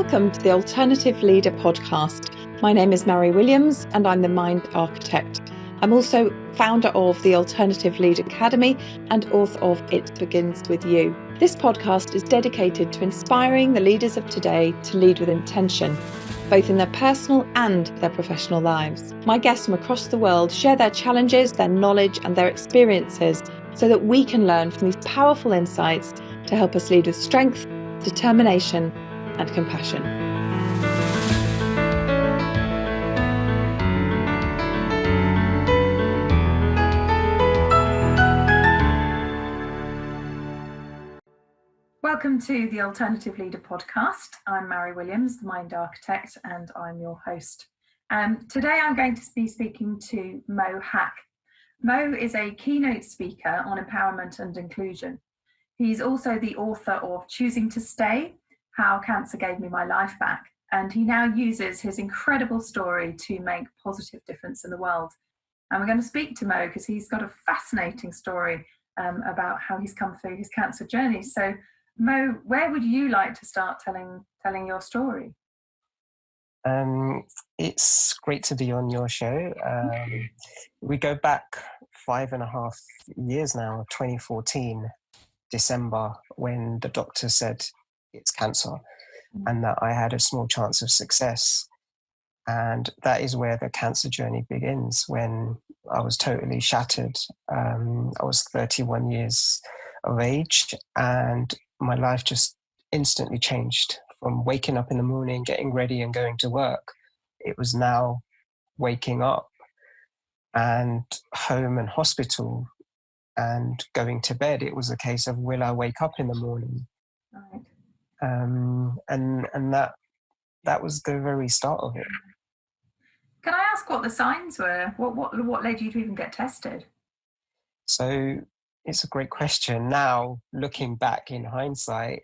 Welcome to the Alternative Leader podcast. My name is Mary Williams and I'm the Mind Architect. I'm also founder of the Alternative Leader Academy and author of It Begins With You. This podcast is dedicated to inspiring the leaders of today to lead with intention, both in their personal and their professional lives. My guests from across the world share their challenges, their knowledge and their experiences so that we can learn from these powerful insights to help us lead with strength, determination and compassion. Welcome to the Alternative Leader podcast. I'm Mary Williams, the Mind Architect, and I'm your host. Today I'm going to be speaking to Haque. Mo is a keynote speaker on empowerment and inclusion. He's also the author of Choosing to Stay, How Cancer Gave Me My Life Back, and he now uses his incredible story to make positive difference in the world. And we're going to speak to Mo because he's got a fascinating story about how he's come through his cancer journey. So Mo, where would you like to start telling your story? It's great to be on your show. We go back 5.5 years now, 2014, December, when the doctor said it's cancer and that I had a small chance of success. And that is where the cancer journey begins, when I was totally shattered. I was 31 years of age and my life just instantly changed from waking up in the morning, getting ready and going to work. It was now waking up and home and hospital and going to bed. It was a case of, will I wake up in the morning? Right. And that was the very start of it. Can I ask what the signs were? What led you to even get tested? So it's a great question. Now, looking back in hindsight,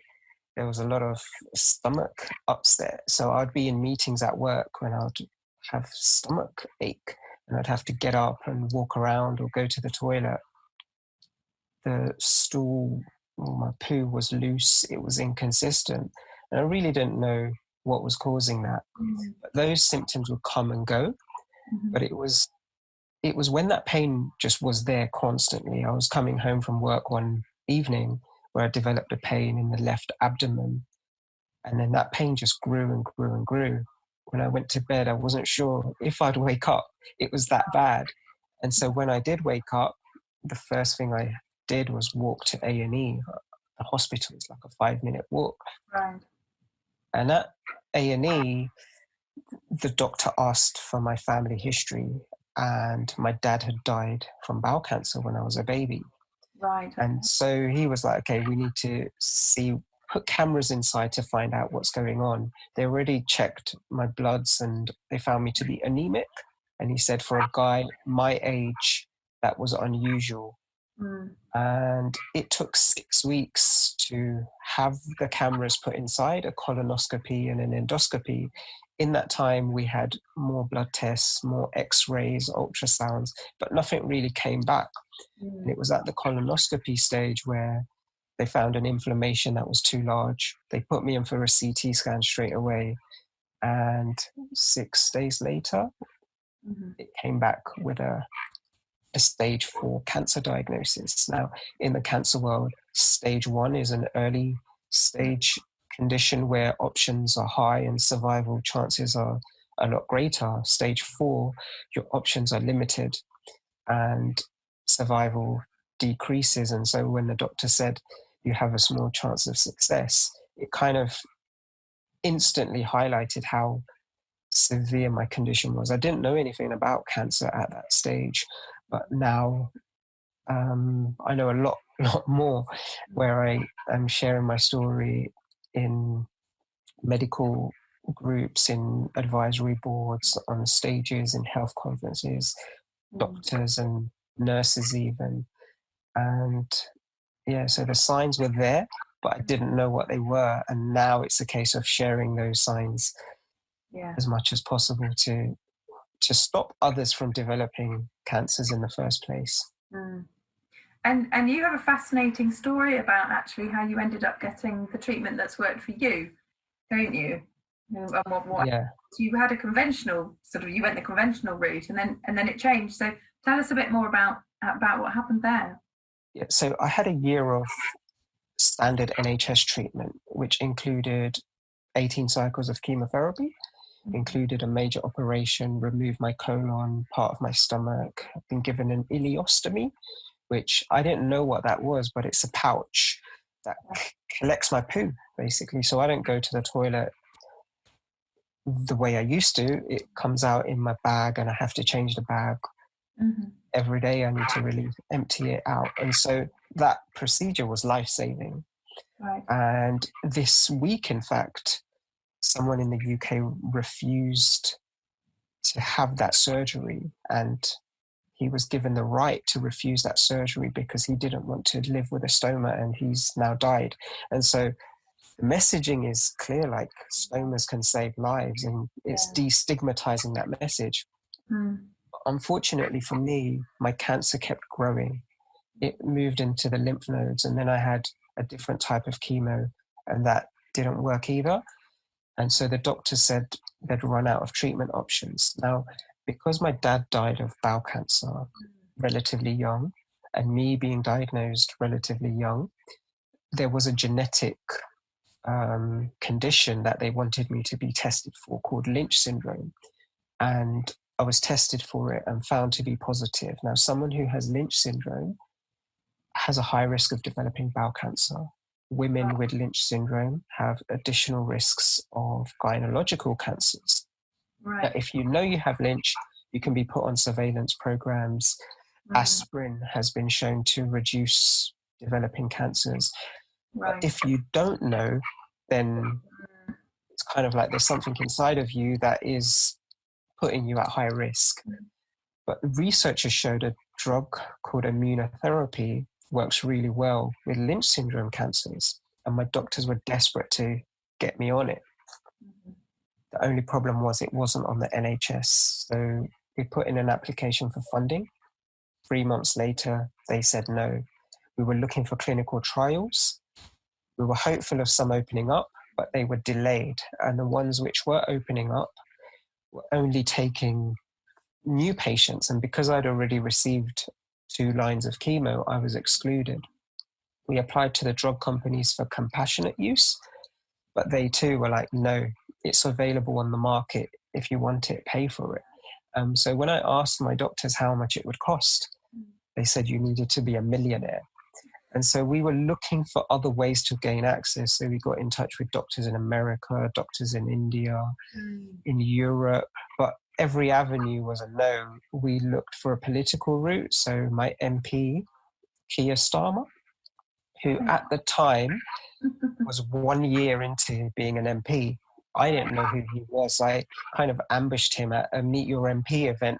there was a lot of stomach upset. So I'd be in meetings at work when I'd have stomach ache and I'd have to get up and walk around or go to the toilet. The stool or my poo was loose, it was inconsistent. And I really didn't know what was causing that. But those symptoms would come and go. But it was when that pain just was there constantly. I was coming home from work one evening where I developed a pain in the left abdomen. And then that pain just grew and grew and grew. When I went to bed, I wasn't sure if I'd wake up. It was that bad. And so when I did wake up, the first thing I did was walk to A&E. The hospital is like a 5-minute walk. Right. And at A&E, the doctor asked for my family history, and my dad had died from bowel cancer when I was a baby. Right. And so he was like, okay, we need to put cameras inside to find out what's going on. They already checked my bloods and they found me to be anemic. And he said, for a guy my age, that was unusual. And it took 6 weeks to have the cameras put inside, a colonoscopy and an endoscopy. In that time, we had more blood tests, more x-rays, ultrasounds, but nothing really came back. And it was at the colonoscopy stage where they found an inflammation that was too large. They put me in for a CT scan straight away. And 6 days later, it came back with a stage 4 cancer diagnosis. Now, in the cancer world, stage 1 is an early stage condition where options are high and survival chances are a lot greater. Stage 4, your options are limited and survival decreases. And so when the doctor said you have a small chance of success, it kind of instantly highlighted how severe my condition was. I didn't know anything about cancer at that stage, but now I know a lot more, where I am sharing my story in medical groups, in advisory boards, on stages, in health conferences, doctors and nurses even. And yeah, so the signs were there, but I didn't know what they were. And now it's a case of sharing those signs as much as possible to stop others from developing cancers in the first place. And you have a fascinating story about actually how you ended up getting the treatment that's worked for you, don't you? Yeah. So you had a conventional you went the conventional route, and then it changed. So tell us a bit more about what happened there. Yeah. So I had a year of standard NHS treatment, which included 18 cycles of chemotherapy, included a major operation, removed my colon, part of my stomach. I've been given an ileostomy, which I didn't know what that was, but it's a pouch that collects my poo, basically. So I don't go to the toilet the way I used to. It comes out in my bag and I have to change the bag every day. I need to really empty it out. And so that procedure was life-saving. Right. And this week, in fact, someone in the UK refused to have that surgery, and he was given the right to refuse that surgery because he didn't want to live with a stoma, and he's now died. And so the messaging is clear, like stomas can save lives, and it's destigmatizing that message. Unfortunately for me, my cancer kept growing. It moved into the lymph nodes, and then I had a different type of chemo, and that didn't work either. And so the doctor said they'd run out of treatment options. Now, because my dad died of bowel cancer relatively young, and me being diagnosed relatively young, there was a genetic condition that they wanted me to be tested for called Lynch syndrome. And I was tested for it and found to be positive. Now, someone who has Lynch syndrome has a high risk of developing bowel cancer. Women with Lynch syndrome have additional risks of gynecological cancers. Right. Now, if you know you have Lynch, you can be put on surveillance programs. Aspirin has been shown to reduce developing cancers. Right. But if you don't know, then it's kind of like there's something inside of you that is putting you at high risk. But researchers showed a drug called immunotherapy works really well with Lynch syndrome cancers, and my doctors were desperate to get me on it. The only problem was it wasn't on the NHS, so we put in an application for funding. 3 months later, they said no. We were looking for clinical trials. We were hopeful of some opening up, but they were delayed, and the ones which were opening up were only taking new patients, and because I'd already received 2 lines of chemo, I was excluded. We applied to the drug companies for compassionate use, but they too were like, no, it's available on the market. If you want it, pay for it. So when I asked my doctors how much it would cost, they said you needed to be a millionaire. And so we were looking for other ways to gain access. So we got in touch with doctors in America, doctors in India, in Europe, but every avenue was a no. We looked for a political route. So my MP, Keir Starmer, who at the time was 1 year into being an MP. I didn't know who he was. I kind of ambushed him at a Meet Your MP event,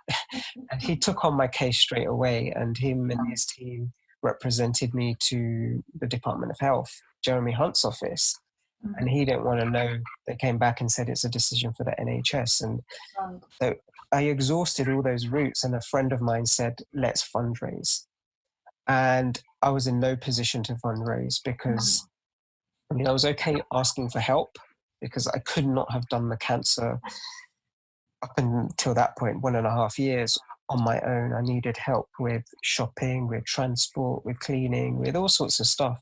and he took on my case straight away, and him and his team represented me to the Department of Health, Jeremy Hunt's office, and he didn't want to know. They came back and said it's a decision for the NHS. And so I exhausted all those routes, and a friend of mine said, let's fundraise. And I was in no position to fundraise because, I mean, I was okay asking for help because I could not have done the cancer up until that point, 1.5 years on my own. I needed help with shopping, with transport, with cleaning, with all sorts of stuff.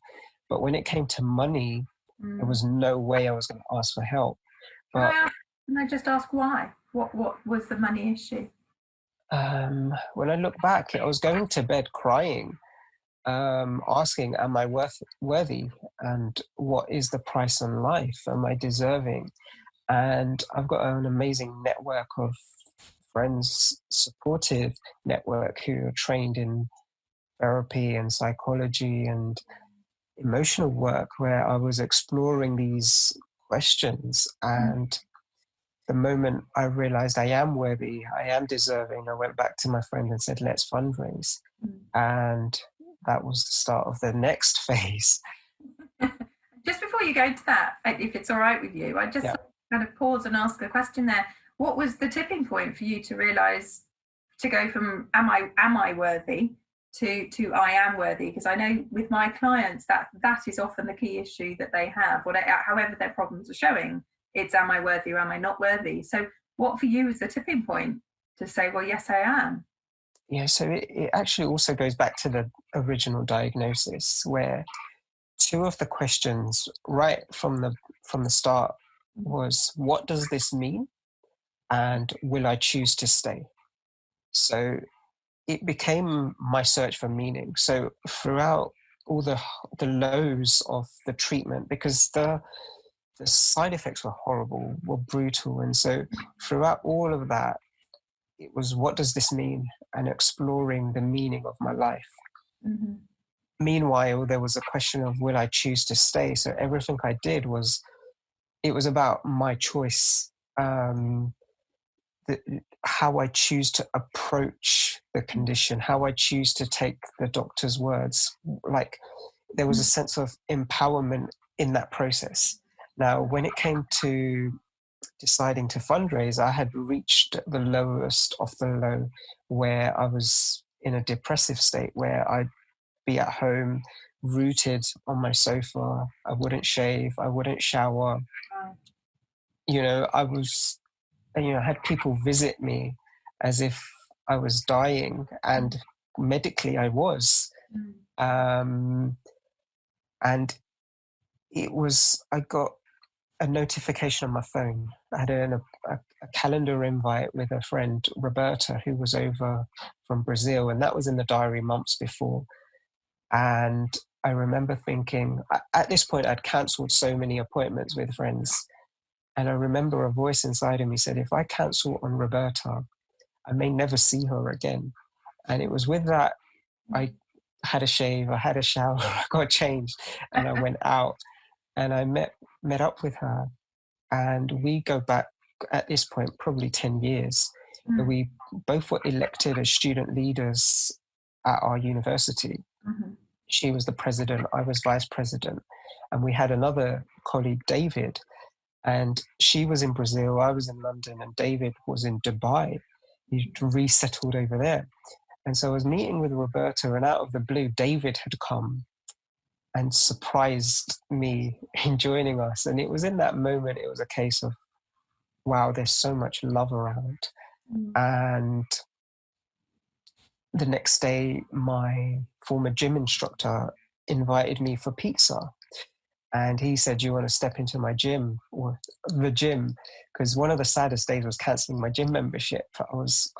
But when it came to money, there was no way I was going to ask for help. But can I just ask why? What was the money issue? when I look back, I was going to bed crying, asking, am I worthy? And what is the price on life? Am I deserving? And I've got an amazing network of friends, supportive network who are trained in therapy and psychology and emotional work, where I was exploring these questions. And the moment I realized I am worthy, I am deserving, I went back to my friend and said, let's fundraise. And that was the start of the next phase. Just before you go into that, if it's all right with you, I just kind of pause and ask a question there. What was the tipping point for you to realize, to go from am I worthy to I am worthy? Because I know with my clients that is often the key issue that they have, however their problems are showing, It's, am I worthy or am I not worthy? So what for you is the tipping point to say, well, yes, I am? Yeah, so it actually also goes back to the original diagnosis, where two of the questions right from the start was, what does this mean? And will I choose to stay? So it became my search for meaning. So throughout all the lows of the treatment, because the side effects were horrible, were brutal. And so throughout all of that, it was, what does this mean? And exploring the meaning of my life. Mm-hmm. Meanwhile, there was a question of, will I choose to stay? So everything I did was, it was about my choice, the, how I choose to approach the condition, how I choose to take the doctor's words. Like, there was a sense of empowerment in that process. Now, when it came to deciding to fundraise, I had reached the lowest of the low, where I was in a depressive state, where I'd be at home rooted on my sofa. I wouldn't shave, I wouldn't shower. I was, I had people visit me as if I was dying, and medically I was. And I got a notification on my phone. I had a calendar invite with a friend, Roberta, who was over from Brazil, and that was in the diary months before. And I remember thinking, at this point, I'd cancelled so many appointments with friends. And I remember a voice inside of me said, if I cancel on Roberta, I may never see her again. And it was with that, I had a shave, I had a shower, I got changed, and I went out and I met up with her. And we go back at this point, probably 10 years. We both were elected as student leaders at our university. She was the president, I was vice president. And we had another colleague, David, and she was in Brazil, I was in London, and David was in Dubai. He resettled over there. And so I was meeting with Roberta, and out of the blue, David had come and surprised me in joining us. And it was in that moment, it was a case of, wow, there's so much love around. And the next day, my former gym instructor invited me for pizza. And he said, do you want to step into my gym, or the gym? Because one of the saddest days was canceling my gym membership. I was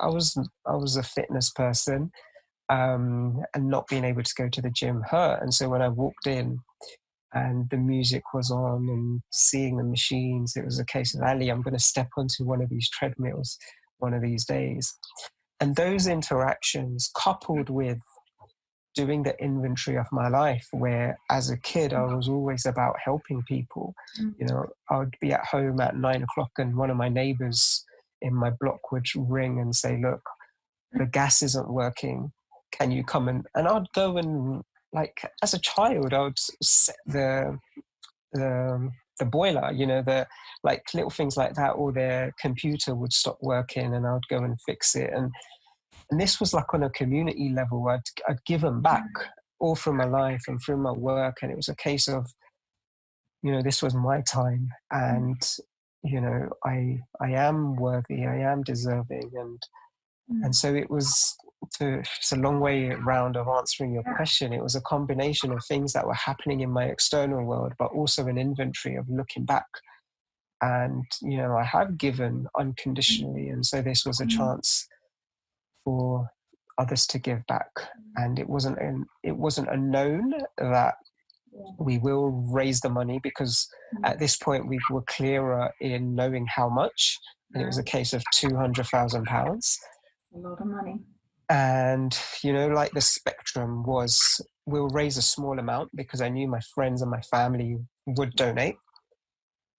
a fitness person, and not being able to go to the gym hurt. And so when I walked in and the music was on and seeing the machines, it was a case of, Ali, I'm going to step onto one of these treadmills one of these days. And those interactions, coupled with doing the inventory of my life, where as a kid I was always about helping people. I would be at home at 9 o'clock and one of my neighbors in my block would ring and say, look, the gas isn't working, can you come? And I'd go and, like, as a child, I would set the boiler, the, like, little things like that, or their computer would stop working and I would go and fix it. And this was like on a community level. I'd given back all through my life and through my work. And it was a case of, this was my time. And, I am worthy, I am deserving. And so it's a long way round of answering your question. It was a combination of things that were happening in my external world, but also an inventory of looking back. And, I have given unconditionally. And so this was a chance for others to give back. And it wasn't a known that we will raise the money, because at this point we were clearer in knowing how much. And it was a case of £200,000. A lot of money. And, like, the spectrum was, we'll raise a small amount because I knew my friends and my family would donate.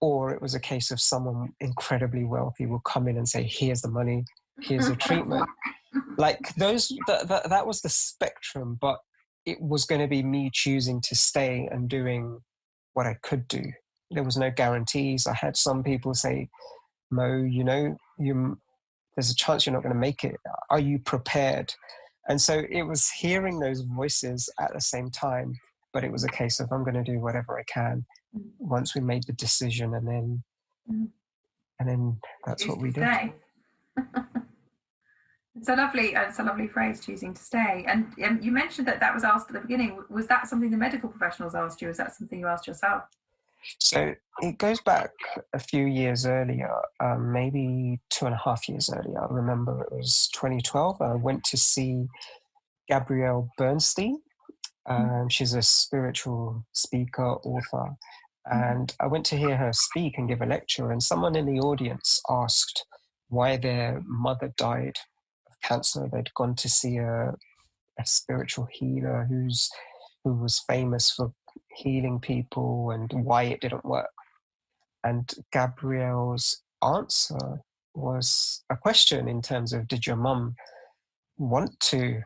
Or it was a case of someone incredibly wealthy will come in and say, here's the money, here's your treatment. Like, that was the spectrum, but it was going to be me choosing to stay and doing what I could do. There was no guarantees. I had some people say, Mo, there's a chance you're not going to make it. Are you prepared? And so it was hearing those voices at the same time, but it was a case of, I'm going to do whatever I can once we made the decision. And then Mm. And then that's Choose what to we did. stay. It's a lovely phrase, choosing to stay. And you mentioned that was asked at the beginning. Was that something the medical professionals asked you? Or is that something you asked yourself? So it goes back a few years earlier, maybe 2.5 years earlier. I remember it was 2012. I went to see Gabrielle Bernstein. She's a spiritual speaker, author. And I went to hear her speak and give a lecture, and someone in the audience asked why their mother died of cancer. They'd gone to see a spiritual healer who was famous for healing people, and why it didn't work. And Gabrielle's answer was a question in terms of, did your mum want to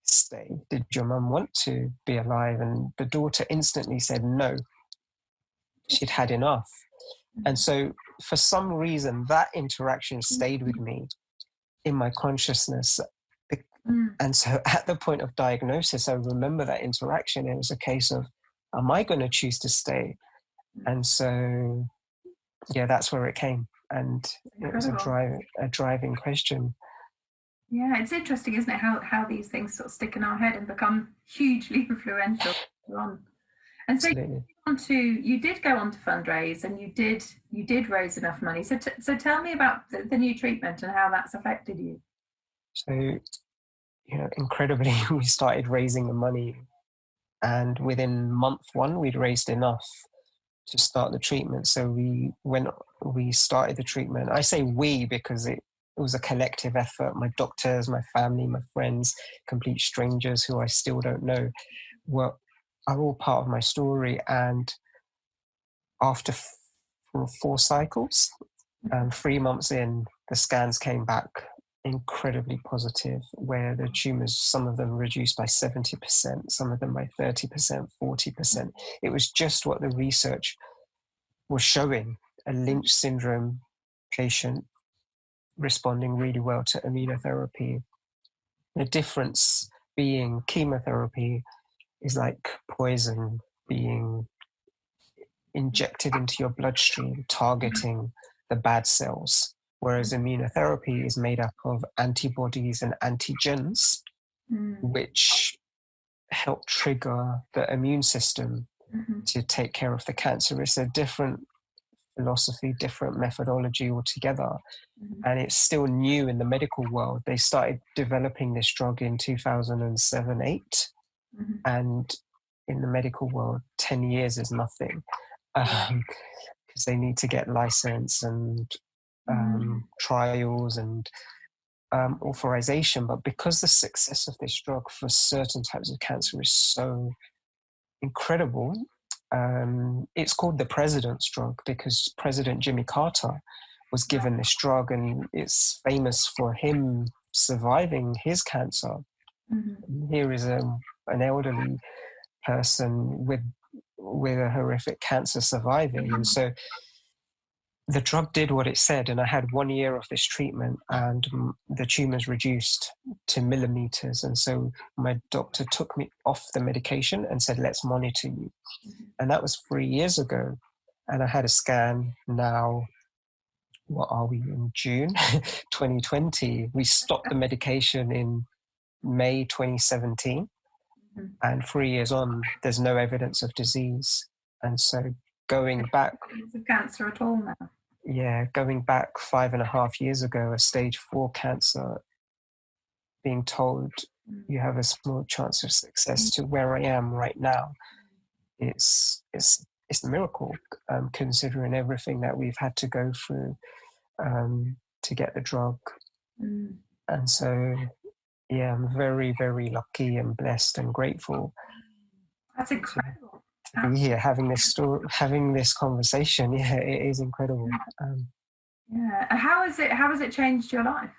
stay? Did your mum want to be alive? And the daughter instantly said no, she'd had enough. And so for some reason, that interaction stayed with me in my consciousness. And so at the point of diagnosis, I remember that interaction. It was a case of, am I going to choose to stay? And so, yeah, that's where it came. And it was a driving question. Yeah, it's interesting, isn't it, how these things sort of stick in our head and become hugely influential on. And so you did go on to fundraise, and you did raise enough money. So tell me about the new treatment and how that's affected you. So, incredibly, we started raising the money, and within month one, we'd raised enough to start the treatment. So when we started the treatment, I say we because it was a collective effort. My doctors, my family, my friends, complete strangers who I still don't know, are all part of my story. And after 4 cycles, 3 months in, the scans came back incredibly positive, where the tumors, some of them reduced by 70%, some of them by 30%, 40%. It was just what the research was showing. A Lynch syndrome patient responding really well to immunotherapy. The difference being chemotherapy is like poison being injected into your bloodstream, targeting the bad cells, whereas immunotherapy is made up of antibodies and antigens, which help trigger the immune system to take care of the cancer. It's a different philosophy, different methodology altogether. And it's still new in the medical world. They started developing this drug in 2007-8, and in the medical world, 10 years is nothing, because they need to get license and trials and authorization. But because the success of this drug for certain types of cancer is so incredible, it's called the president's drug because President Jimmy Carter was given this drug, and it's famous for him surviving his cancer. Here is an elderly person with a horrific cancer surviving. And so the drug did what it said, and I had 1 year of this treatment, and the tumors reduced to millimeters. And so my doctor took me off the medication and said, let's monitor you. And that was 3 years ago. And I had a scan now. What are we in June 2020? We stopped the medication in May 2017. And 3 years on, there's no evidence of disease. And so going back... Of cancer at all now? Yeah, going back 5.5 years ago, a stage 4 cancer, being told you have a small chance of success, to where I am right now, it's a miracle, considering everything that we've had to go through to get the drug. And so, yeah, I'm very, very lucky and blessed and grateful. That's incredible. To be here having this story, having this conversation. Yeah, it is incredible. Yeah. How has it changed your life?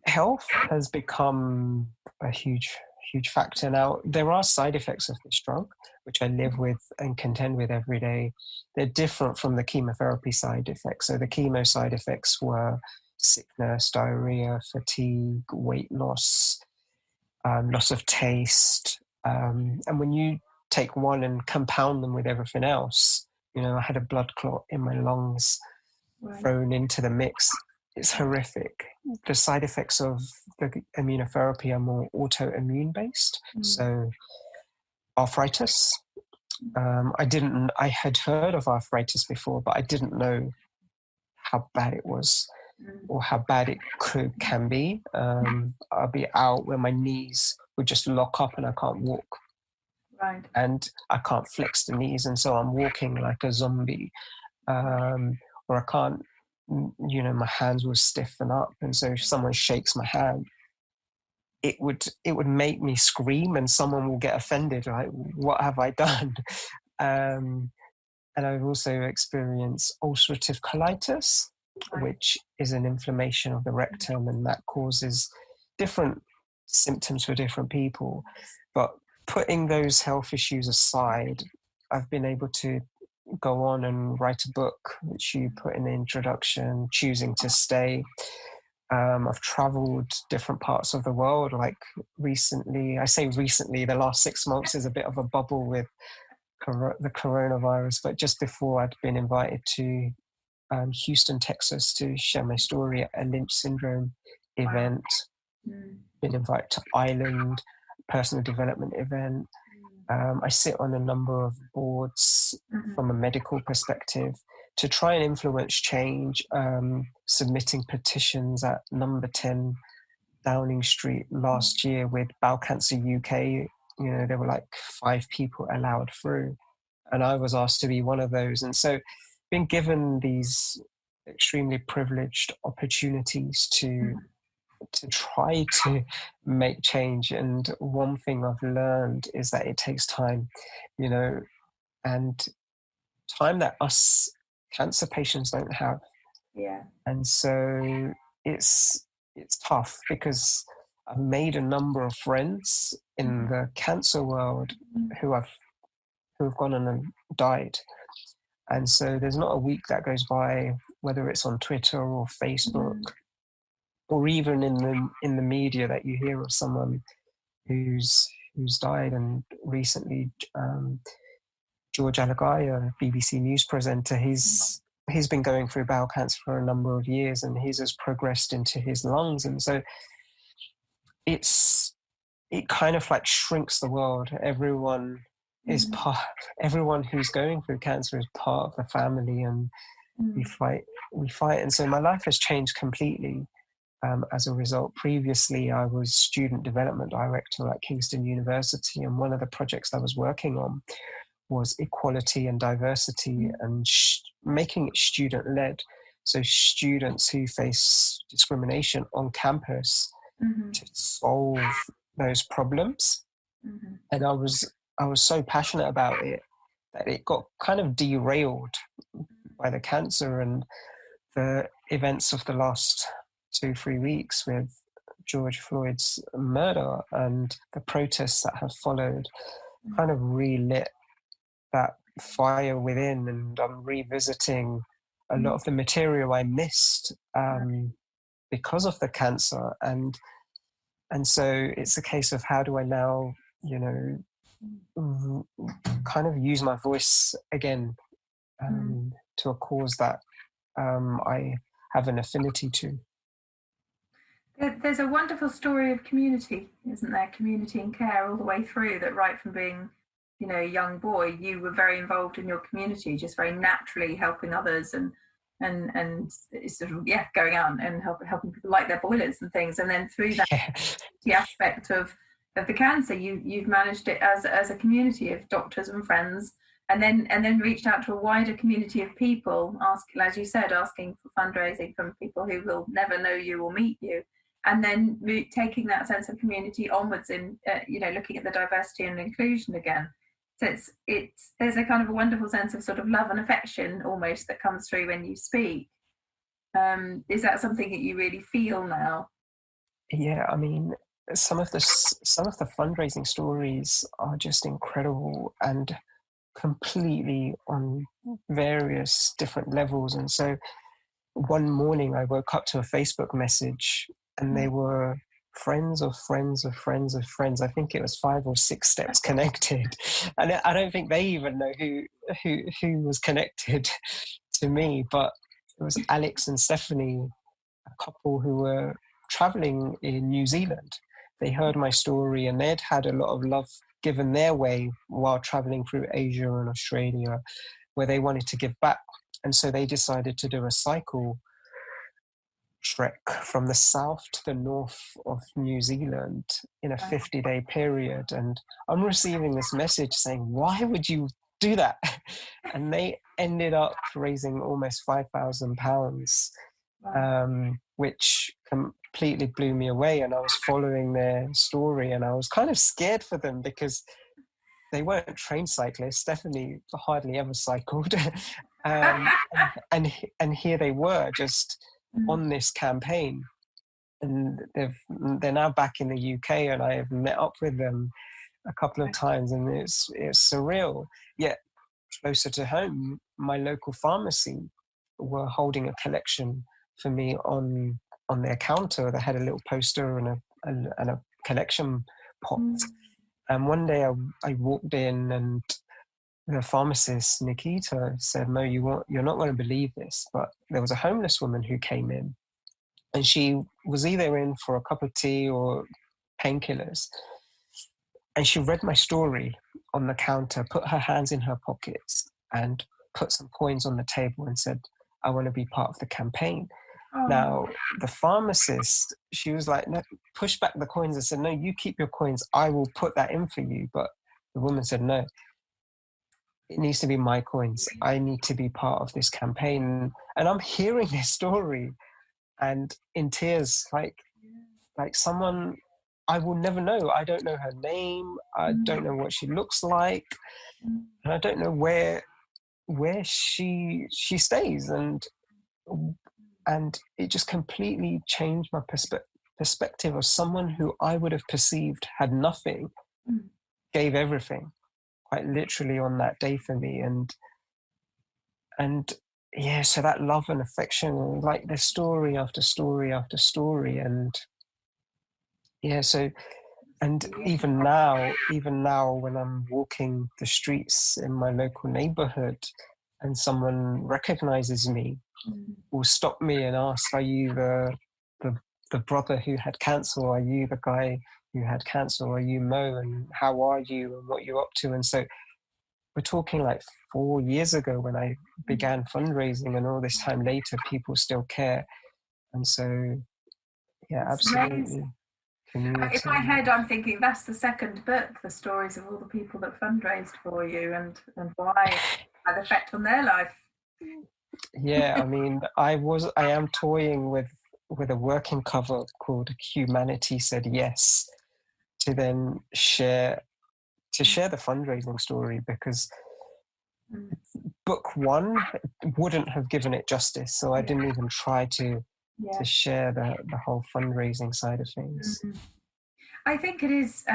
Health has become a huge factor. Now, there are side effects of this drug, which I live with and contend with every day. They're different from the chemotherapy side effects. So the chemo side effects were sickness, diarrhea, fatigue, weight loss, loss of taste. And when you take one and compound them with everything else, I had a blood clot in my lungs thrown into the mix. It's horrific. The side effects of the immunotherapy are more autoimmune based. So arthritis. I had heard of arthritis before, but I didn't know how bad it was or how bad it can be. I'll be out where my knees would just lock up and I can't walk. Right. And I can't flex the knees, and so I'm walking like a zombie. Or I can't, my hands will stiffen up, and so if someone shakes my hand, it would make me scream, and someone will get offended, like, what have I done? And I've also experienced ulcerative colitis, which is an inflammation of the rectum, and that causes different symptoms for different people. But putting those health issues aside, I've been able to go on and write a book, which you put in the introduction, Choosing to Stay. I've traveled different parts of the world, like recently, I say recently, the last 6 months is a bit of a bubble with the coronavirus, but just before I'd been invited to Houston, Texas to share my story at a Lynch syndrome event. Been invited to Ireland, personal development event. I sit on a number of boards from a medical perspective to try and influence change, submitting petitions at number 10 Downing Street last year with Bowel Cancer UK. There were like 5 people allowed through, and I was asked to be one of those. And so being given these extremely privileged opportunities to try to make change. And one thing I've learned is that it takes time, and time that us cancer patients don't have. Yeah. And so it's tough, because I've made a number of friends in the cancer world who have gone on and died. And so there's not a week that goes by, whether it's on Twitter or Facebook, or even in the media, that you hear of someone who's died. And recently, George Alagaya, BBC News presenter, he's been going through bowel cancer for a number of years, and his has progressed into his lungs. And so it kind of like shrinks the world. Everyone is everyone who's going through cancer is part of the family, and we fight. And so my life has changed completely as a result. Previously, I was student development director at Kingston University, and one of the projects I was working on was equality and diversity, and making it student-led. So students who face discrimination on campus to solve those problems. And I was so passionate about it that it got kind of derailed by the cancer and the events of the last 2-3 weeks with George Floyd's murder, and the protests that have followed kind of relit that fire within. And I'm revisiting a lot of the material I missed because of the cancer. And so it's a case of, how do I now, kind of use my voice again to a cause that I have an affinity to. There's a wonderful story of community, isn't there? Community and care all the way through, that right from being, a young boy, you were very involved in your community, just very naturally helping others and sort of, going out and helping people light their boilers and things. And then through that the aspect of the cancer, you've managed it as a community of doctors and friends, and then reached out to a wider community of people, as you said, asking for fundraising from people who will never know you or meet you, and then taking that sense of community onwards in looking at the diversity and inclusion again. So there's a kind of a wonderful sense of sort of love and affection almost that comes through when you speak. Is that something that you really feel now? Yeah, I mean, some of the fundraising stories are just incredible and completely on various different levels. And so one morning I woke up to a Facebook message, and they were friends of friends of friends of friends. I think it was 5 or 6 steps connected, and I don't think they even know who was connected to me. But it was Alex and Stephanie, a couple who were traveling in New Zealand. They heard my story, and they'd had a lot of love given their way while traveling through Asia and Australia, where they wanted to give back. And so they decided to do a cycle trek from the south to the north of New Zealand in a 50-day period. And I'm receiving this message saying, why would you do that? And they ended up raising almost £5,000, which completely blew me away. And I was following their story, and I was kind of scared for them because they weren't trained cyclists. Stephanie hardly ever cycled. And here they were just on this campaign, and they're now back in the UK, and I have met up with them a couple of times, and it's surreal. Yet closer to home, my local pharmacy were holding a collection for me on their counter. They had a little poster and a collection pot. And one day I walked in, and the pharmacist, Nikita, said, Mo, you're not going to believe this, but there was a homeless woman who came in, and she was either in for a cup of tea or painkillers. And she read my story on the counter, put her hands in her pockets, and put some coins on the table and said, I want to be part of the campaign. Oh. Now, the pharmacist, she was like, no, push back the coins and said, no, you keep your coins. I will put that in for you. But the woman said, no, it needs to be my coins. I need to be part of this campaign. And I'm hearing this story and in tears, like someone I will never know. I don't know her name. I don't know what she looks like. And I don't know where she stays. And it just completely changed my perspective of someone who I would have perceived had nothing, gave everything, quite literally on that day for me. And yeah, so that love and affection, like there's story after story after story. And yeah, so, and even now when I'm walking the streets in my local neighborhood and someone recognizes me, will stop me and ask, are you the brother who had cancer? Are you the guy who had cancer? Are you Mo? And how are you and what you're up to? And so we're talking like 4 years ago when I began fundraising, and all this time later, people still care. And so, yeah, absolutely. In my head, I'm thinking that's the second book, the stories of all the people that fundraised for you and why it had effect on their life. Yeah, I mean, I am toying with a working cover called Humanity Said Yes, to then share the fundraising story, because book one wouldn't have given it justice. So I didn't even try to share the whole fundraising side of things. I think it is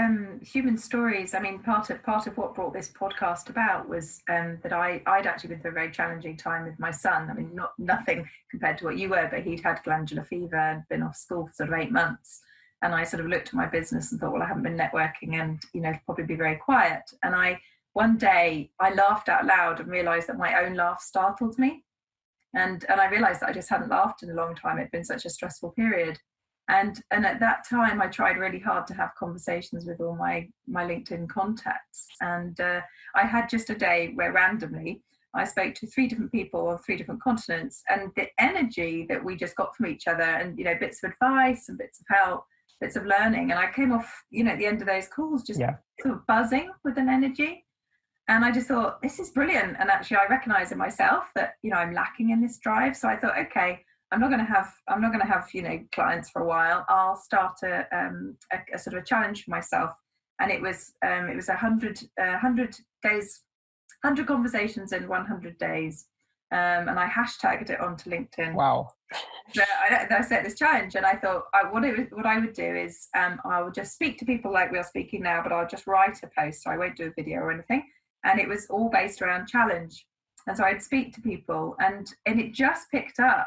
human stories. I mean, part of what brought this podcast about was that I'd actually been through a very challenging time with my son. I mean, nothing compared to what you were, but he'd had glandular fever and been off school for sort of 8 months. And I sort of looked at my business and thought, well, I haven't been networking, and it'll probably be very quiet. And one day I laughed out loud and realised that my own laugh startled me, and I realised that I just hadn't laughed in a long time. It'd been such a stressful period. And at that time, I tried really hard to have conversations with all my LinkedIn contacts. And I had just a day where randomly I spoke to 3 different people on 3 different continents, and the energy that we just got from each other, and bits of advice and bits of help, bits of learning. And I came off, at the end of those calls, just sort of buzzing with an energy. And I just thought, this is brilliant. And actually, I recognise in myself that I'm lacking in this drive. So I thought, okay, I'm not going to have clients for a while. I'll start a sort of a challenge for myself, and it was 100 days, 100 conversations in 100 days, and I hashtagged it onto LinkedIn. Wow! So I set this challenge, and I thought what I would do is I would just speak to people like we are speaking now, but I'll just write a post. So I won't do a video or anything, and it was all based around challenge. And so I'd speak to people, and it just picked up.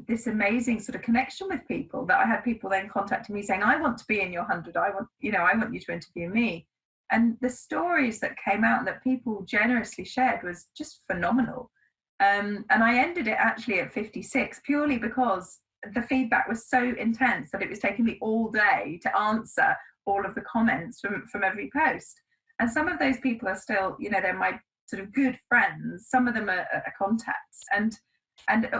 this amazing sort of connection with people, that I had people then contacting me saying, I want to be in your 100, I want you to interview me. And the stories that came out that people generously shared was just phenomenal. And I ended it actually at 56 purely because the feedback was so intense that it was taking me all day to answer all of the comments from every post. And some of those people are still, they're my sort of good friends. Some of them are contacts, and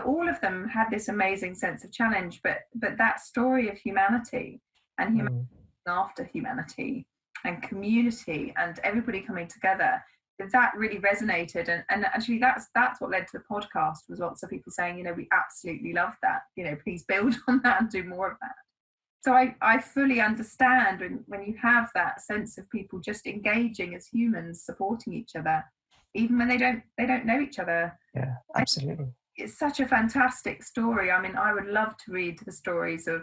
all of them had this amazing sense of challenge. But that story of humanity and humanity after humanity and community and everybody coming together, that really resonated. And actually that's what led to the podcast, was lots of people saying, we absolutely love that, please build on that and do more of that. So I fully understand when you have that sense of people just engaging as humans, supporting each other, even when they don't know each other. Yeah, absolutely. It's such a fantastic story. I mean, I would love to read the stories of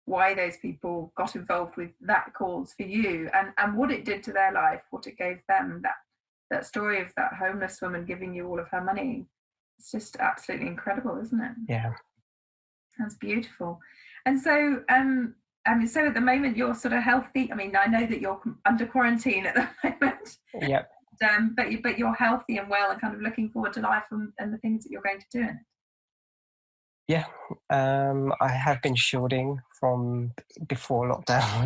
why those people got involved with that cause for you, and what it did to their life, what it gave them. That story of that homeless woman giving you all of her money. It's just absolutely incredible, isn't it? Yeah. That's beautiful. And so, so at the moment you're sort of healthy. I mean, I know that you're under quarantine at the moment. Yep. But you're healthy and well and kind of looking forward to life and the things that you're going to do in it. Yeah, I have been shielding from before lockdown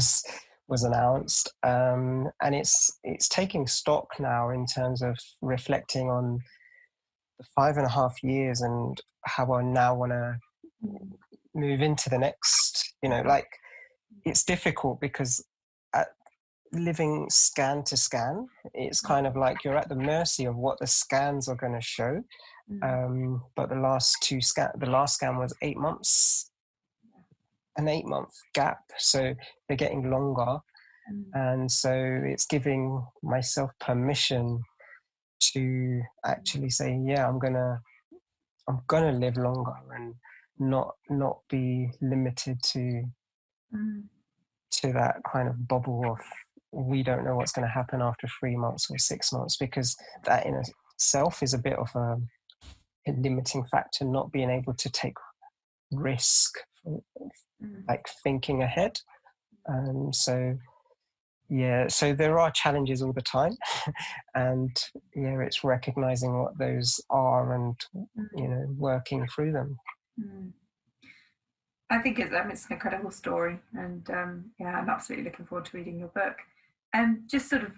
was announced, and it's taking stock now in terms of reflecting on the 5.5 years and how I now want to move into the next. Like, it's difficult because living scan to scan, it's kind of like you're at the mercy of what the scans are going to show. But the last scan was 8 months, an 8-month gap, so they're getting longer. And so it's giving myself permission to actually say, yeah, I'm gonna live longer and not be limited to that kind of bubble of, we don't know what's going to happen after 3 months or 6 months, because that in itself is a bit of a limiting factor, not being able to take risk, like thinking ahead. So there are challenges all the time, and it's recognizing what those are and working through them. I think it's an incredible story, and I'm absolutely looking forward to reading your book. And just sort of,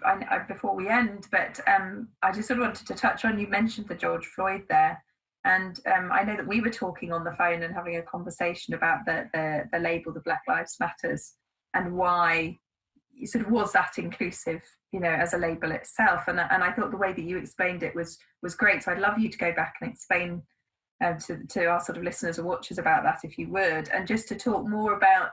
before we end, but I just sort of wanted to touch on, you mentioned the George Floyd there, and I know that we were talking on the phone and having a conversation about the label, the Black Lives Matters, and why sort of was that inclusive, as a label itself. And I thought the way that you explained it was great. So I'd love you to go back and explain to our sort of listeners or watchers about that, if you would, and just to talk more about,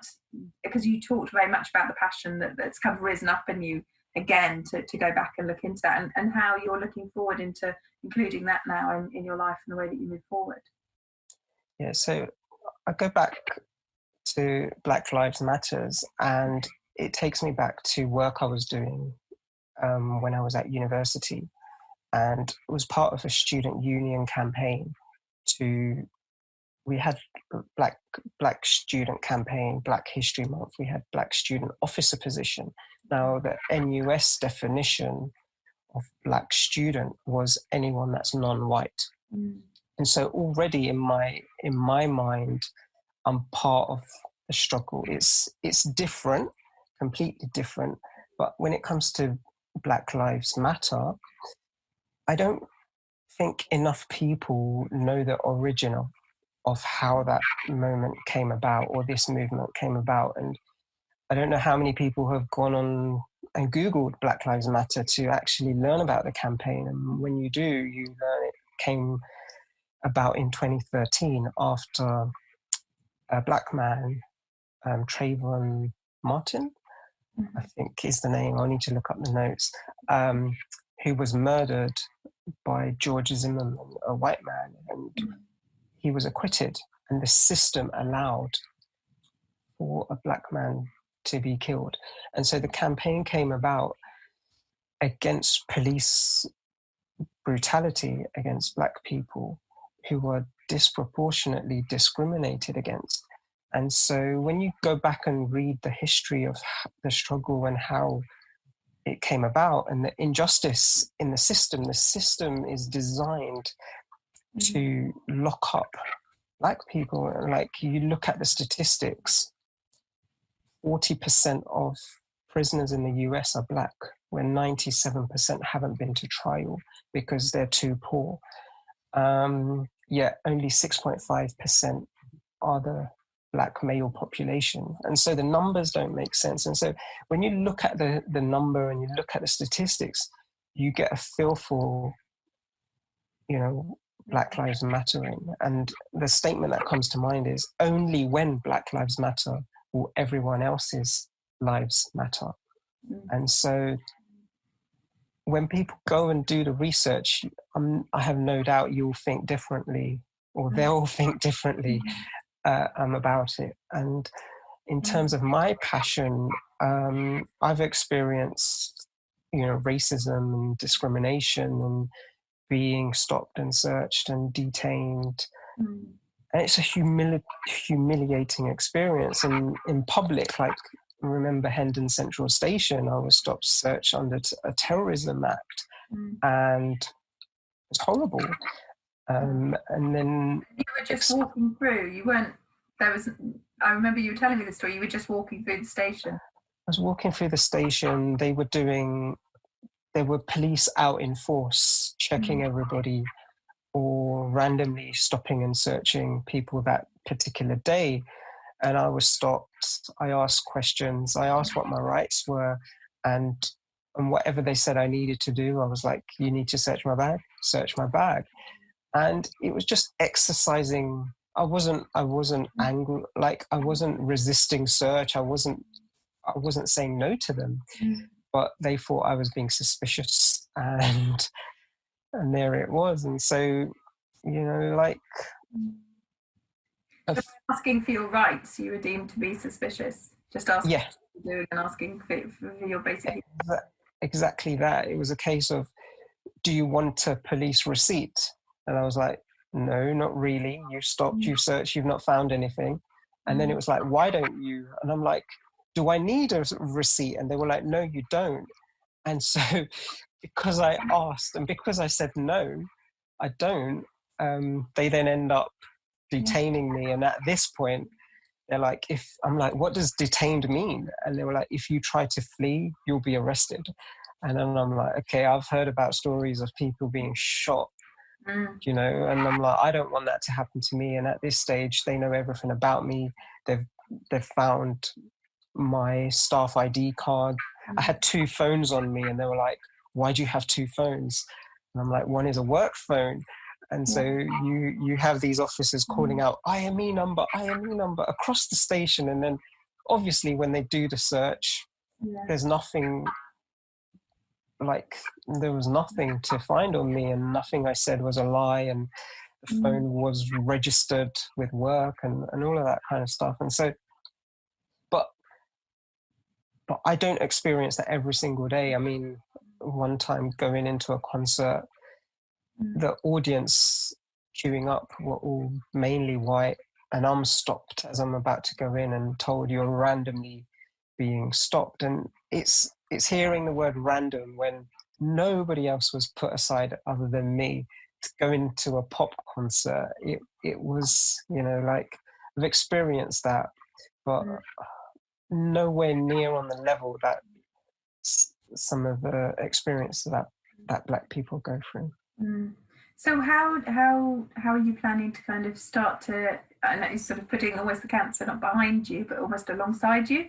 because you talked very much about the passion that's kind of risen up in you again, to go back and look into that, and how you're looking forward into including that now in your life and the way that you move forward. Yeah, so I go back to Black Lives Matters, and it takes me back to work I was doing when I was at university, and it was part of a student union campaign. We had Black student campaign, Black History Month. We had Black student officer position. Now, the NUS definition of Black student was anyone that's non-white, and so already in my mind, I'm part of the struggle. It's different, completely different. But when it comes to Black Lives Matter, I don't think enough people know the origin of how that moment came about, or this movement came about. And I don't know how many people have gone on and Googled Black Lives Matter to actually learn about the campaign. And when you do, you learn it came about in 2013 after a Black man, Trayvon Martin, I think is the name, I need to look up the notes, who was murdered by George Zimmerman, a white man, and he was acquitted, and the system allowed for a Black man to be killed. And so the campaign came about against police brutality against Black people who were disproportionately discriminated against. And so when you go back and read the history of the struggle and how it came about and the injustice in the system is designed to lock up Black people. Like, you look at the statistics, 40% of prisoners in the US are Black, where 97% haven't been to trial because they're too poor. Yet only 6.5% are the Black male population. And so the numbers don't make sense. And so when you look at the number and you look at the statistics, you get a feel for, Black Lives Mattering. And the statement that comes to mind is, only when Black Lives Matter will everyone else's lives matter. And so when people go and do the research, I have no doubt you'll think differently, or they'll think differently about it. And in terms of my passion, I've experienced, racism and discrimination and being stopped and searched and detained. And it's a humiliating experience. And in public, like, remember Hendon Central Station, I was stopped, searched under a terrorism act, and it's horrible. And then you were just walking through. You weren't. I remember you were telling me the story. You were just walking through the station. I was walking through the station. There were police out in force, checking everybody, or randomly stopping and searching people that particular day. And I was stopped. I asked questions. I asked what my rights were, and whatever they said I needed to do, I was like, you need to search my bag, search my bag. And it was just exercising. I wasn't angry, like, I wasn't resisting search. I wasn't saying no to them, but they thought I was being suspicious, and there it was. And so, like, asking for your rights, you were deemed to be suspicious. Just asking yeah, what you're doing and asking for your basic. Exactly that. It was a case of, do you want a police receipt? And I was like, no, not really. You stopped, you searched, you've not found anything. And then it was like, why don't you? And I'm like, do I need a receipt? And they were like, no, you don't. And so because I asked and because I said no, I don't, they then end up detaining me. And at this point, they're like, I'm like, what does detained mean? And they were like, if you try to flee, you'll be arrested. And then I'm like, okay, I've heard about stories of people being shot, and I'm like, I don't want that to happen to me. And at this stage, they know everything about me. They've found my staff ID card. I had 2 phones on me, and they were like, why do you have 2 phones? And I'm like, one is a work phone. And so you have these officers calling out IME number across the station. And then obviously when they do the search, there's nothing, like, there was nothing to find on me, and nothing I said was a lie, and the phone was registered with work and all of that kind of stuff. And so, but I don't experience that every single day. I mean, one time going into a concert, the audience queuing up were all mainly white, and I'm stopped as I'm about to go in and told you're randomly being stopped. And it's hearing the word random when nobody else was put aside other than me to go into a pop concert. It was, like, I've experienced that, but nowhere near on the level that some of the experiences that Black people go through. So how are you planning to kind of start to, I know you're sort of putting almost the cancer not behind you, but almost alongside you,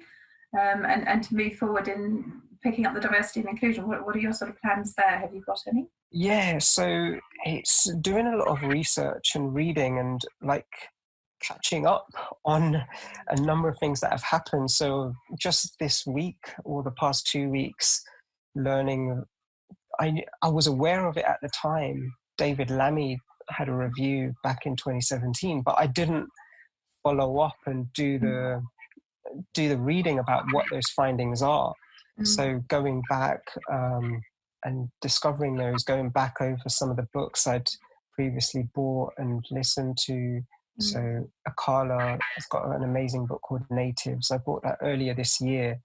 and to move forward in picking up the diversity and inclusion? What are your sort of plans there? Have you got any? Yeah, so it's doing a lot of research and reading and, like, catching up on a number of things that have happened. So just this week or the past 2 weeks, learning, I was aware of it at the time. David Lammy had a review back in 2017, but I didn't follow up and do the reading about what those findings are. So going back and discovering those, going back over some of the books I'd previously bought and listened to. So Akala has got an amazing book called Natives. I bought that earlier this year,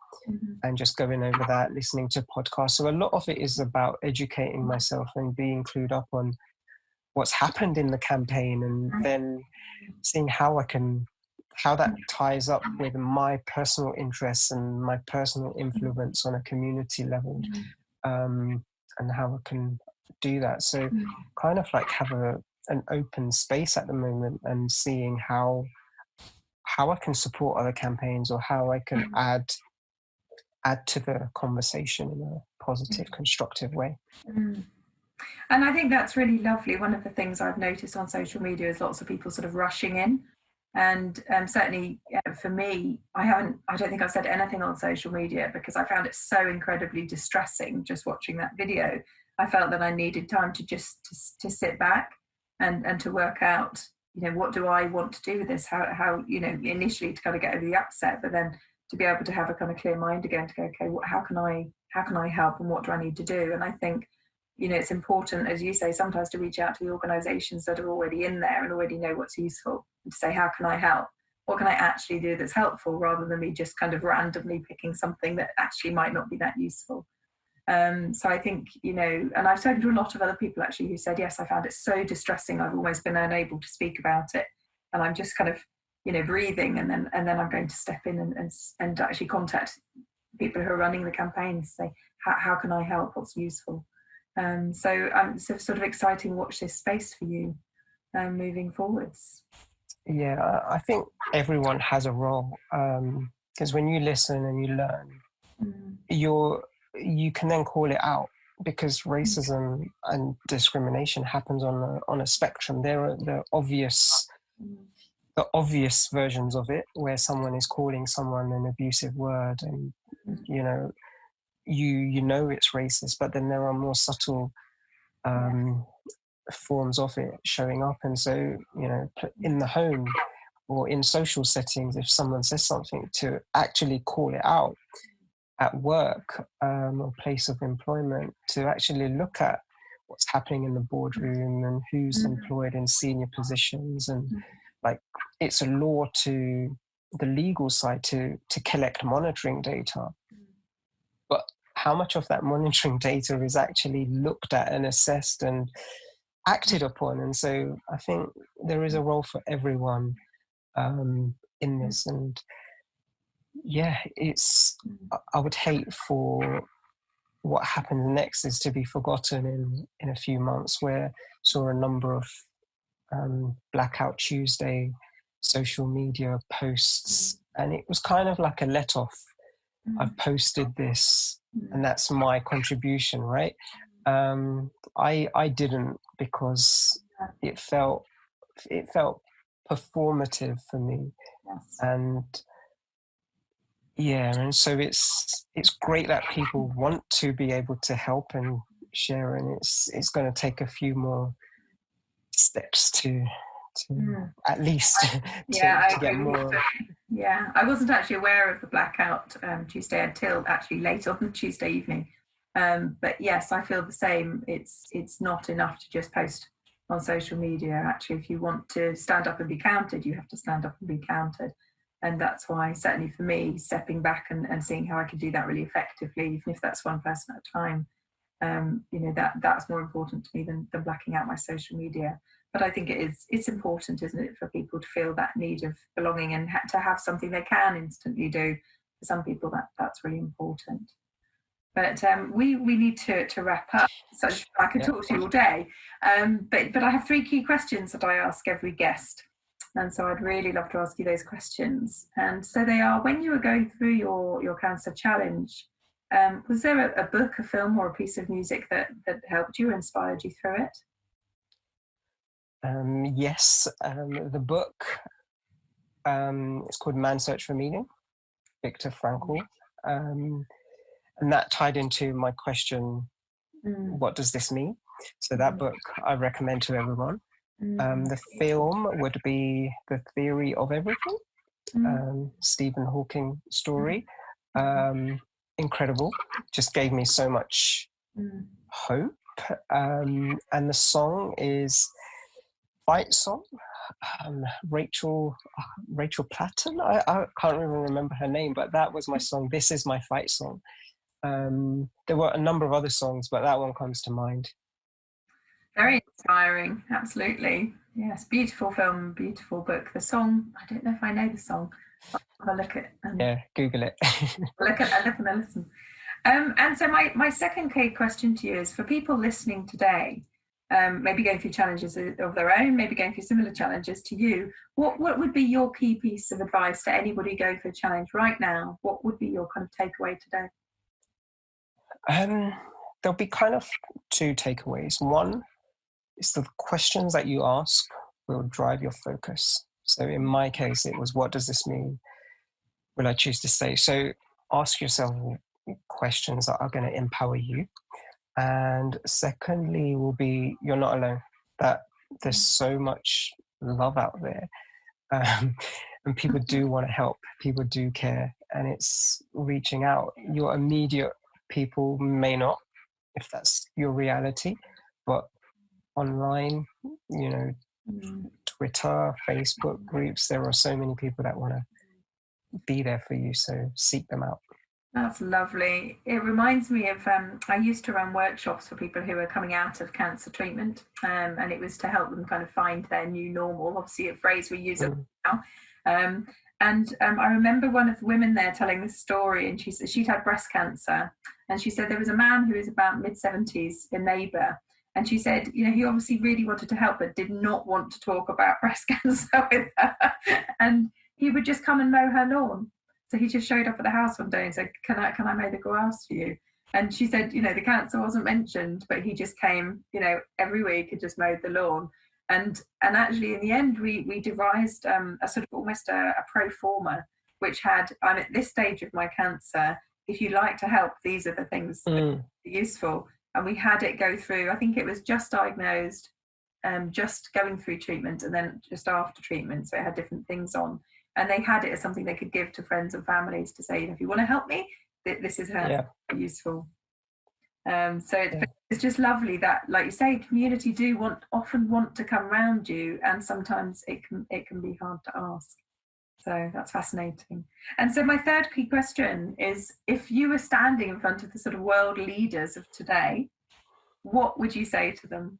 and just going over that, listening to podcasts. So a lot of it is about educating myself and being clued up on what's happened in the campaign, and then seeing how that ties up with my personal interests and my personal influence on a community level, and how I can do that. So kind of like have an open space at the moment, and seeing how I can support other campaigns, or how I can add to the conversation in a positive, constructive way. And I think that's really lovely. One of the things I've noticed on social media is lots of people sort of rushing in. And certainly for me, I don't think I've said anything on social media because I found it so incredibly distressing just watching that video. I felt that I needed time to just to sit back and to work out, what do I want to do with this? How initially to kind of get over the upset, but then to be able to have a kind of clear mind again to go, okay, how can I help, and what do I need to do? And I think, it's important, as you say, sometimes to reach out to the organisations that are already in there and already know what's useful, and to say, how can I help? What can I actually do that's helpful, rather than me just kind of randomly picking something that actually might not be that useful. So I think, and I've spoken to a lot of other people actually who said, yes, I found it so distressing, I've almost been unable to speak about it. And I'm just kind of, breathing, and then I'm going to step in and actually contact people who are running the campaigns, say, how can I help? What's useful? So it's sort of exciting. Watch this space for you moving forwards. Yeah, I think everyone has a role, because when you listen and you learn, you can then call it out, because racism and discrimination happens on a spectrum. There are the obvious versions of it, where someone is calling someone an abusive word, and you know it's racist, but then there are more subtle forms of it showing up. And so, in the home or in social settings, if someone says something, to actually call it out. At work or place of employment, to actually look at what's happening in the boardroom and who's employed in senior positions, and like it's a law to the legal side to collect monitoring data, but how much of that monitoring data is actually looked at and assessed and acted upon? And so I think there is a role for everyone in this. And yeah, I would hate for what happens next is to be forgotten in a few months, where saw a number of Blackout Tuesday social media posts, and it was kind of like a let off. I've posted this, and that's my contribution, right? I didn't, because it felt performative for me. Yes. And yeah, and so it's great that people want to be able to help and share, and it's going to take a few more steps to at least to get more. Yeah, I wasn't actually aware of the Blackout Tuesday until actually late on Tuesday evening. But yes, I feel the same. It's not enough to just post on social media. Actually, if you want to stand up and be counted, you have to stand up and be counted. And that's why, certainly for me, stepping back and seeing how I can do that really effectively, even if that's one person at a time, that's more important to me than blacking out my social media. But I think it's important, isn't it, for people to feel that need of belonging and to have something they can instantly do. For some people, that's really important. But we need to wrap up. So I could talk to you all day. But I have 3 key questions that I ask every guest. And so I'd really love to ask you those questions. And so they are: when you were going through your cancer challenge, was there a book, a film, or a piece of music that helped you or inspired you through it? Yes, the book, it's called Man's Search for Meaning, Viktor Frankl. And that tied into my question, what does this mean? So that book I recommend to everyone. The film would be The Theory of Everything, Stephen Hawking story. Incredible, just gave me so much hope. And the song is fight song. Rachel Platten. I can't even remember her name, but that was my song. This is my fight song. There were a number of other songs, but that one comes to mind. Very inspiring, absolutely. Yes, beautiful film, beautiful book. The song, I don't know if I know the song. I'll have a look at. Yeah, Google it. Look and listen. And so my second key question to you is, for people listening today, maybe going through challenges of their own, maybe going through similar challenges to you, what would be your key piece of advice to anybody going through a challenge right now? What would be your kind of takeaway today? There'll be kind of two takeaways. One is the questions that you ask will drive your focus. So in my case, it was, what does this mean? Will I choose to stay? So ask yourself questions that are going to empower you. And secondly will be, you're not alone. That there's so much love out there. And people do want to help. People do care. And it's reaching out. Your immediate people may not, if that's your reality. But online, Twitter, Facebook groups, there are so many people that want to be there for you. So seek them out. That's lovely. It reminds me of, I used to run workshops for people who are coming out of cancer treatment, and it was to help them kind of find their new normal, obviously a phrase we use now. And I remember one of the women there telling this story, and she'd had breast cancer, and she said there was a man who was about mid-70s, a neighbour, and she said, he obviously really wanted to help, but did not want to talk about breast cancer with her, and he would just come and mow her lawn. So he just showed up at the house one day and said, can I mow the grass for you? And she said, the cancer wasn't mentioned, but he just came, every week and just mowed the lawn. And actually in the end, we devised a sort of almost a pro forma, which had, I'm at this stage of my cancer. If you'd like to help, these are the things that are useful. And we had it go through, I think it was just diagnosed, just going through treatment, and then just after treatment. So it had different things on. And they had it as something they could give to friends and families to say, if you want to help me, this is how useful. It's just lovely that, like you say, community often want to come around you, and sometimes it can be hard to ask. So that's fascinating. And so my third key question is, if you were standing in front of the sort of world leaders of today, what would you say to them?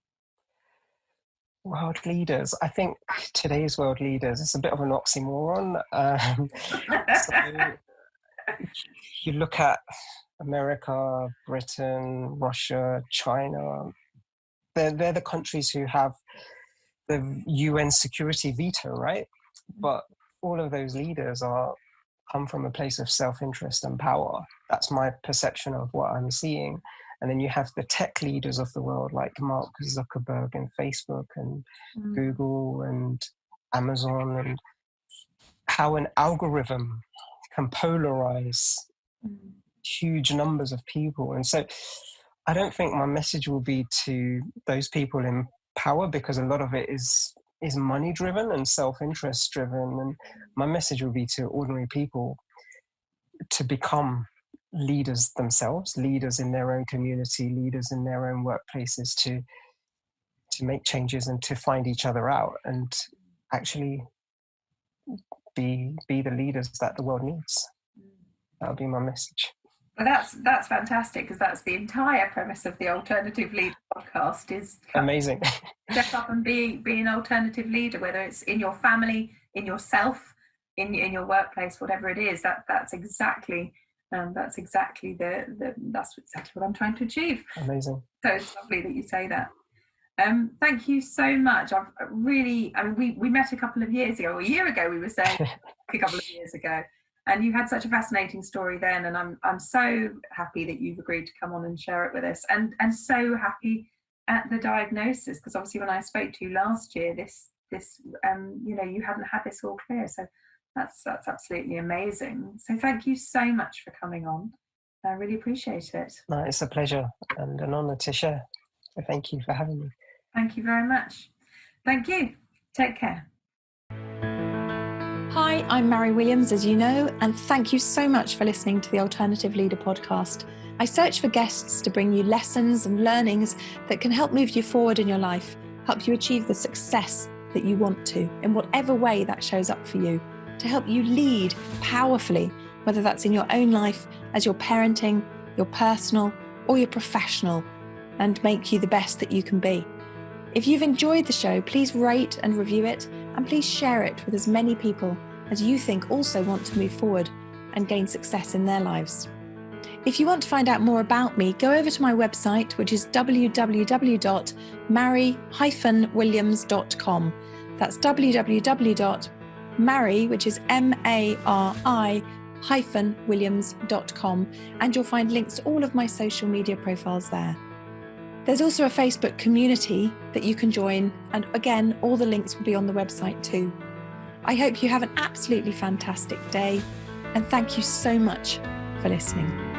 World leaders. I think today's world leaders is a bit of an oxymoron. So you look at America, Britain, Russia, China. They're the countries who have the UN security veto, right? But all of those leaders come from a place of self-interest and power. That's my perception of what I'm seeing. And then you have the tech leaders of the world, like Mark Zuckerberg and Facebook and Google and Amazon, and how an algorithm can polarize huge numbers of people. And so I don't think my message will be to those people in power, because a lot of it is money driven and self-interest driven. And my message will be to ordinary people to become leaders themselves, leaders in their own community, leaders in their own workplaces, to make changes and to find each other out and actually be the leaders that the world needs. That would be my message. Well, that's fantastic, because that's the entire premise of the Alternative Leader podcast. Is amazing. Step up and be an alternative leader, whether it's in your family, in yourself, in your workplace, whatever it is. That's exactly what I'm trying to achieve. Amazing. So it's lovely that you say that. Thank you so much. We met a couple of years ago, or a year ago, we were saying a couple of years ago, and you had such a fascinating story then, and I'm so happy that you've agreed to come on and share it with us, and so happy at the diagnosis, because obviously when I spoke to you last year, this you hadn't had this all clear, so that's absolutely amazing. So thank you so much for coming on. I really appreciate it. No, it's a pleasure and an honor to share. So thank you for having me. Thank you very much. Thank you. Take care. Hi, I'm Mary Williams, as you know, and thank you so much for listening to the Alternative Leader podcast. I search for guests to bring you lessons and learnings that can help move you forward in your life, help you achieve the success that you want to, in whatever way that shows up for you, to help you lead powerfully, whether that's in your own life, as your parenting, your personal, or your professional, and make you the best that you can be. If you've enjoyed the show, please rate and review it, and please share it with as many people as you think also want to move forward and gain success in their lives. If you want to find out more about me, go over to my website, which is www.mari-williams.com. That's www.mari, which is MARI-williams.com, and you'll find links to all of my social media profiles there. There's also a Facebook community that you can join, and again, all the links will be on the website too. I hope you have an absolutely fantastic day, and thank you so much for listening.